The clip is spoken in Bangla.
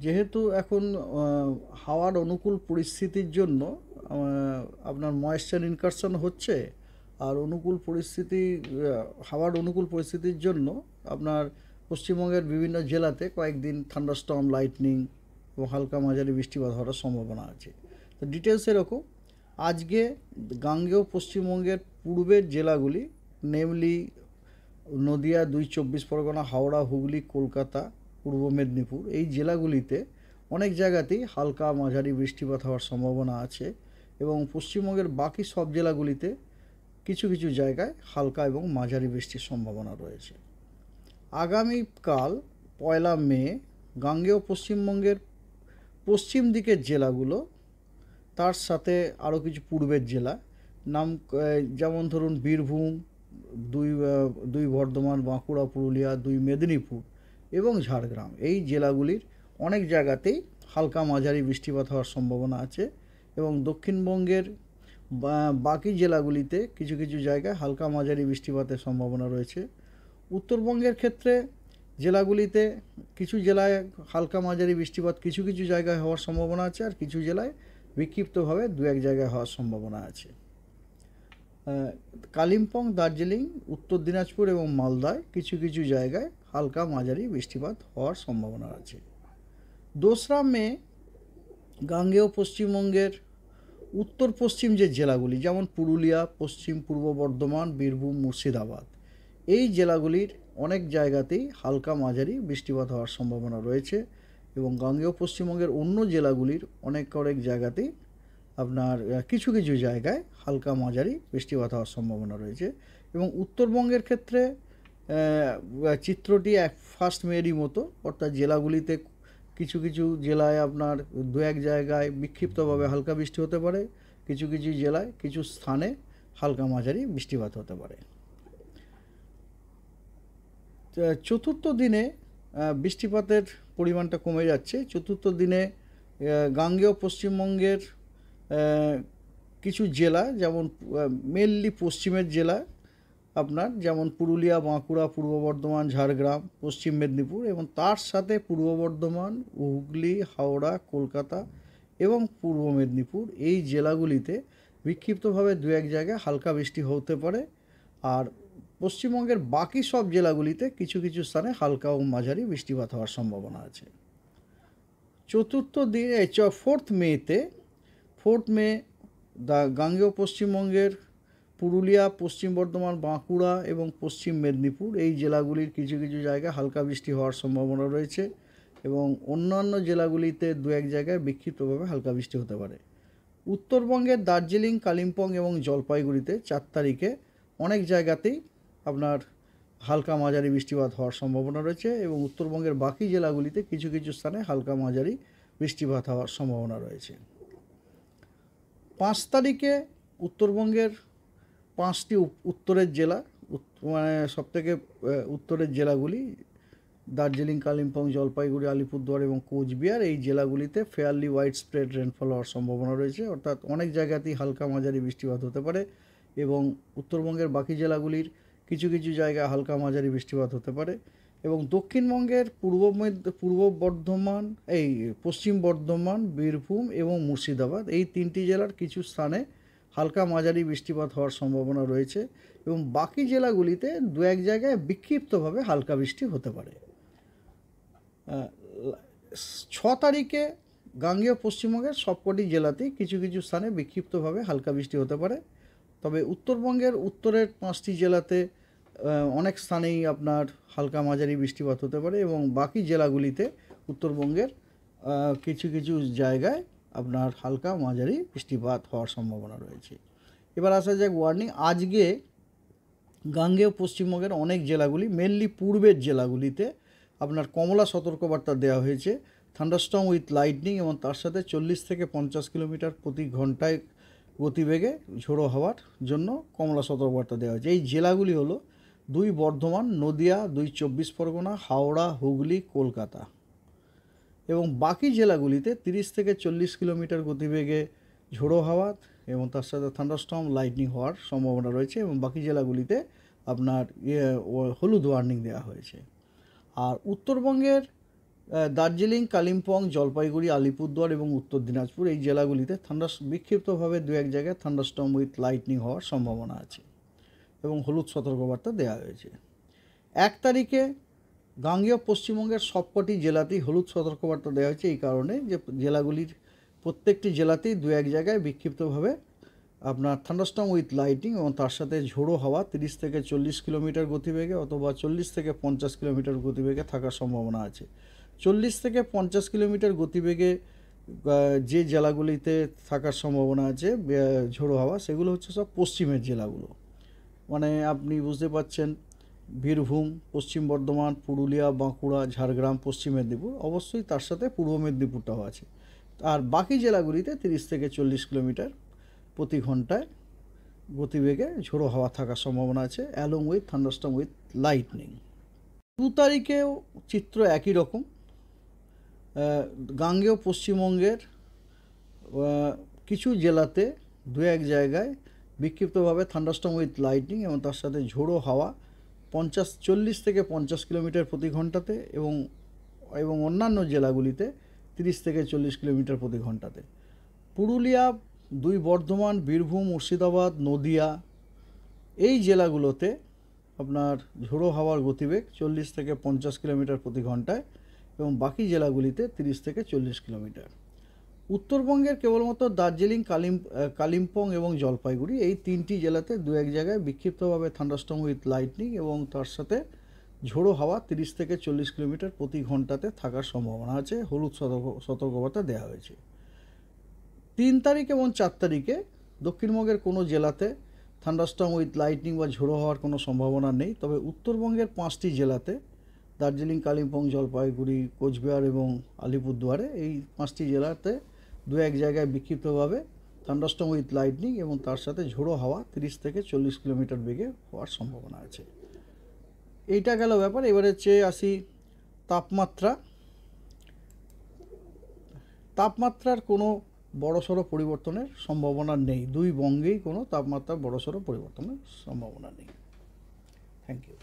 যেহেতু এখন হাওয়ার অনুকূল পরিস্থিতির জন্য আপনার ময়েশ্চার ইনকারশন হচ্ছে, আর অনুকূল পরিস্থিতি হাওয়ার অনুকূল পরিস্থিতির জন্য আপনার পশ্চিমবঙ্গের বিভিন্ন জেলাতে কয়েকদিন থান্ডারস্টর্ম, লাইটনিং এবং হালকা মাঝারি বৃষ্টিপাত হওয়ার সম্ভাবনা আছে। তো ডিটেলস এরকম। আজকে গাঙ্গেয় পশ্চিমবঙ্গের পূর্বের জেলাগুলি, নেমলি নদিয়া, 2 চব্বিশ পরগনা, হাওড়া, হুগলি, কলকাতা, পূর্ব মেদিনীপুর, এই জেলাগুলিতে অনেক জায়গাতেই হালকা মাঝারি বৃষ্টিপাত হওয়ার সম্ভাবনা আছে এবং পশ্চিমবঙ্গের বাকি সব জেলাগুলিতে কিছু কিছু জায়গায় হালকা এবং মাঝারি বৃষ্টির সম্ভাবনা রয়েছে। আগামীকাল 1 মে গাঙ্গেয় পশ্চিমবঙ্গের পশ্চিম দিকের জেলাগুলো, তার সাথে আরও কিছু পূর্বের জেলা যেমন ধরুন বীরভূম, দুই বর্ধমান, বাঁকুড়া, পুরুলিয়া, 2 মেদিনীপুর এবং ঝাড়গ্রাম, এই জেলাগুলির অনেক জায়গাতেই হালকা মাঝারি বৃষ্টিপাত হওয়ার সম্ভাবনা আছে এবং দক্ষিণবঙ্গের বাকি জেলাগুলিতে কিছু কিছু জায়গায় হালকা মাঝারি বৃষ্টিপাতের সম্ভাবনা রয়েছে। উত্তরবঙ্গের ক্ষেত্রে জেলাগুলিতে কিছু জেলায় হালকা মাঝারি বৃষ্টিপাত কিছু কিছু জায়গায় হওয়ার সম্ভাবনা আছে, আর কিছু জেলায় বিক্ষিপ্তভাবে 2-1 জায়গায় হওয়ার সম্ভাবনা আছে। কালিম্পং, দার্জিলিং, উত্তর দিনাজপুর এবং মালদায় কিছু কিছু জায়গায় হালকা মাঝারি বৃষ্টিপাত হওয়ার সম্ভাবনা আছে। 2 মে গাঙ্গেয় পশ্চিমবঙ্গের উত্তর পশ্চিম যে জেলাগুলি, যেমন পুরুলিয়া, পশ্চিম পূর্ব বর্ধমান, বীরভূম, মুর্শিদাবাদ, এই জেলাগুলির অনেক জায়গাতেই হালকা মাঝারি বৃষ্টিপাত হওয়ার সম্ভাবনা রয়েছে এবং গাঙ্গেয় পশ্চিমবঙ্গের অন্য জেলাগুলির অনেক জায়গাতেই আপনার কিছু কিছু জায়গায় হালকা মাঝারি বৃষ্টিপাত হওয়ার সম্ভাবনা রয়েছে। এবং উত্তরবঙ্গের ক্ষেত্রে চিত্রটি 1 মেরই মতো, অর্থাৎ জেলাগুলিতে কিছু কিছু জেলায় আপনার 2-1 জায়গায় বিক্ষিপ্তভাবে হালকা বৃষ্টি হতে পারে, কিছু কিছু জেলায় কিছু স্থানে হালকা মাঝারি বৃষ্টিপাত হতে পারে। চতুর্থ দিনে বৃষ্টিপাতের পরিমাণটা কমে যাচ্ছে। চতুর্থ দিনে গাঙ্গেয় পশ্চিমবঙ্গের কিছু জেলা, যেমন মেনলি পশ্চিমের জেলা আপনার, যেমন পুরুলিয়া, বাঁকুড়া, পূর্ব বর্ধমান, ঝাড়গ্রাম, পশ্চিম মেদিনীপুর এবং তার সাথে পূর্ব বর্ধমান, হুগলি, হাওড়া, কলকাতা এবং পূর্ব মেদিনীপুর, এই জেলাগুলিতে বিক্ষিপ্তভাবে 2-1 জায়গায় হালকা বৃষ্টি হতে পারে। আর পশ্চিমবঙ্গের বাকি সব জেলাগুলিতে কিছু কিছু স্থানে হালকা ও মাঝারি বৃষ্টিপাত হওয়ার সম্ভাবনা আছে। চতুর্থ দিন 4 মে গাঙ্গেয় পশ্চিমবঙ্গের পুরুলিয়া, পশ্চিম বর্ধমান, বাঁকুড়া এবং পশ্চিম মেদিনীপুর, এই জেলাগুলির কিছু কিছু জায়গায় হালকা বৃষ্টি হওয়ার সম্ভাবনা রয়েছে এবং অন্যান্য জেলাগুলিতে 2-1 জায়গায় বিক্ষিপ্তভাবে হালকা বৃষ্টি হতে পারে। উত্তরবঙ্গের দার্জিলিং, কালিম্পং এবং জলপাইগুড়িতে 4 তারিখে অনেক জায়গাতেই আপনার হালকা মাঝারি বৃষ্টিপাত হওয়ার সম্ভাবনা রয়েছে এবং উত্তরবঙ্গের বাকি জেলাগুলিতে কিছু কিছু স্থানে হালকা মাঝারি বৃষ্টিপাত হওয়ার সম্ভাবনা রয়েছে। 5 তারিখে উত্তরবঙ্গের 5টি উত্তরের জেলা, মানে সবথেকে উত্তরের জেলাগুলি দার্জিলিং, কালিম্পং, জলপাইগুড়ি, আলিপুরদুয়ার এবং কোচবিহার, এই জেলাগুলিতে ফেয়ারলি ওয়াইড স্প্রেড রেনফল হওয়ার সম্ভাবনা রয়েছে, অর্থাৎ অনেক জায়গাতেই হালকা মাঝারি বৃষ্টিপাত হতে পারে এবং উত্তরবঙ্গের বাকি জেলাগুলির কিছু কিছু জায়গায় হালকা মাঝারি বৃষ্টিপাত হতে পারে। এবং দক্ষিণবঙ্গের পশ্চিম বর্ধমান, বীরভূম এবং মুর্শিদাবাদ, এই 3টি জেলার কিছু স্থানে হালকা মাঝারি বৃষ্টিপাত হওয়ার সম্ভাবনা রয়েছে এবং বাকি জেলাগুলিতে 2-1 জায়গায় বিক্ষিপ্তভাবে হালকা বৃষ্টি হতে পারে। 6 তারিখে গাঙ্গেয় পশ্চিমবঙ্গের সবকটি জেলাতেই কিছু কিছু স্থানে বিক্ষিপ্তভাবে হালকা বৃষ্টি হতে পারে, তবে উত্তরবঙ্গের উত্তরের 5টি জেলাতে অনেক স্থানেই আপনার হালকা মাঝারি বৃষ্টিপাত হতে পারে এবং বাকি জেলাগুলিতে উত্তরবঙ্গের কিছু কিছু জায়গায় আপনার হালকা মাঝারি বৃষ্টিপাত হওয়ার সম্ভাবনা রয়েছে। এবার আসা যাক ওয়ার্নিং। আজকে গাঙ্গেয় পশ্চিমবঙ্গের অনেক জেলাগুলি, মেনলি পূর্বের জেলাগুলিতে আপনার কমলা সতর্কবার্তা দেওয়া হয়েছে, থান্ডারস্টর্ম উইথ লাইটনিং এবং তার সাথে 40 থেকে 50 কিলোমিটার প্রতি ঘন্টায় গতিবেগে ঝোড়ো হওয়ার জন্য কমলা সতর্কবার্তা দেওয়া হয়েছে। এই জেলাগুলি হলো 2 বর্ধমান, নদিয়া, 2 চব্বিশ পরগনা, হাওড়া, হুগলি, কলকাতা এবং বাকি জেলাগুলিতে 30 থেকে 40 কিলোমিটার গতিবেগে ঝোড়ো হাওয়া এবং তার সাথে থান্ডারস্টর্ম, লাইটনিং হওয়ার সম্ভাবনা রয়েছে এবং বাকি জেলাগুলিতে আপনার হলুদ ওয়ার্নিং দেওয়া হয়েছে। আর উত্তরবঙ্গের দার্জিলিং, কালিম্পং, জলপাইগুড়ি, আলিপুরদুয়ার এবং উত্তর দিনাজপুর এই জেলাগুলিতে বিক্ষিপ্তভাবে দু এক জায়গায় থান্ডারস্টর্ম উইথ লাইটনিং হওয়ার সম্ভাবনা আছে এবং হলুদ সতর্কবার্তা দেওয়া হয়েছে। 1 তারিখে গাঙ্গেয় পশ্চিমবঙ্গের সবকটি জেলাতেই হলুদ সতর্কবার্তা দেওয়া হয়েছে, এই কারণে যে জেলাগুলির প্রত্যেকটি জেলাতেই দু এক জায়গায় বিক্ষিপ্তভাবে আপনার থান্ডারস্টর্ম উইথ লাইটিং এবং তার সাথে ঝোড়ো হাওয়া 30 থেকে 40 কিলোমিটার গতিবেগে অথবা 40 থেকে 50 কিলোমিটার গতিবেগে থাকার সম্ভাবনা আছে। 40 থেকে 50 কিলোমিটার গতিবেগে যে জেলাগুলিতে থাকার সম্ভাবনা আছে ঝোড়ো হাওয়া, সেগুলো হচ্ছে সব পশ্চিমের জেলাগুলো, মানে আপনি বুঝতে পারছেন বীরভূম, পশ্চিম বর্ধমান, পুরুলিয়া, বাঁকুড়া, ঝাড়গ্রাম, পশ্চিম মেদিনীপুর, অবশ্যই তার সাথে পূর্ব মেদিনীপুরটাও আছে। আর বাকি জেলাগুলিতে 30 থেকে 40 কিলোমিটার প্রতি ঘন্টায় গতিবেগে ঝোড়ো হাওয়া থাকার সম্ভাবনা আছে, along with thunderstorm with lightning. 2 তারিখেও চিত্র একই রকম। গাঙ্গেয় পশ্চিমবঙ্গের কিছু জেলাতে দু এক জায়গায় বিক্ষিপ্তভাবে থান্ডারস্টর্ম উইথ লাইটনিং এবং তার সাথে ঝোড়ো হাওয়া 40 থেকে 50 কিলোমিটার প্রতি ঘন্টাতে এবং অন্যান্য জেলাগুলিতে 30 থেকে 40 কিলোমিটার প্রতি ঘন্টাতে। পুরুলিয়া, 2 বর্ধমান, বীরভূম, মুর্শিদাবাদ, নদিয়া এই জেলাগুলোতে আপনার ঝোড়ো হাওয়ার গতিবেগ 40 থেকে 50 কিলোমিটার প্রতি ঘন্টায় এবং বাকি জেলাগুলিতে 30 থেকে 40 কিলোমিটার। উত্তরবঙ্গের কেবলমাত্র দার্জিলিং, কালিম্পং এবং জলপাইগুড়ি এই 3টি জেলাতে দু এক জায়গায় বিক্ষিপ্তভাবে থান্ডারস্টর্ম উইথ লাইটনিং এবং তার সাথে ঝোড়ো হাওয়া 30 থেকে 40 কিলোমিটার প্রতি ঘন্টাতে থাকার সম্ভাবনা আছে, হলুদ সতর্কবার্তা দেওয়া হয়েছে। 3 তারিখ এবং 4 তারিখে দক্ষিণবঙ্গের কোনো জেলাতে থান্ডারস্টর্ম উইথ লাইটনিং বা ঝোড়ো হওয়ার কোনো সম্ভাবনা নেই, তবে উত্তরবঙ্গের 5টি জেলাতে দার্জিলিং, কালিম্পং, জলপাইগুড়ি, কোচবিহার এবং আলিপুরদুয়ারে এই 5টি জেলাতে দু এক জায়গায় বিক্ষিপ্তভাবে থান্ডারস্টর্ম উইথ লাইটনিং এবং তার সাথে ঝোড়ো হাওয়া 30 থেকে 40 কিলোমিটার বেগে হওয়ার সম্ভাবনা আছে। এইটা গেল ব্যাপার। এবারে চেয়ে আসি তাপমাত্রার কোনো বড়সড় পরিবর্তনের সম্ভাবনা নেই, 2 বঙ্গেই কোনো তাপমাত্রার বড়সড় পরিবর্তনের সম্ভাবনা নেই। Thank you.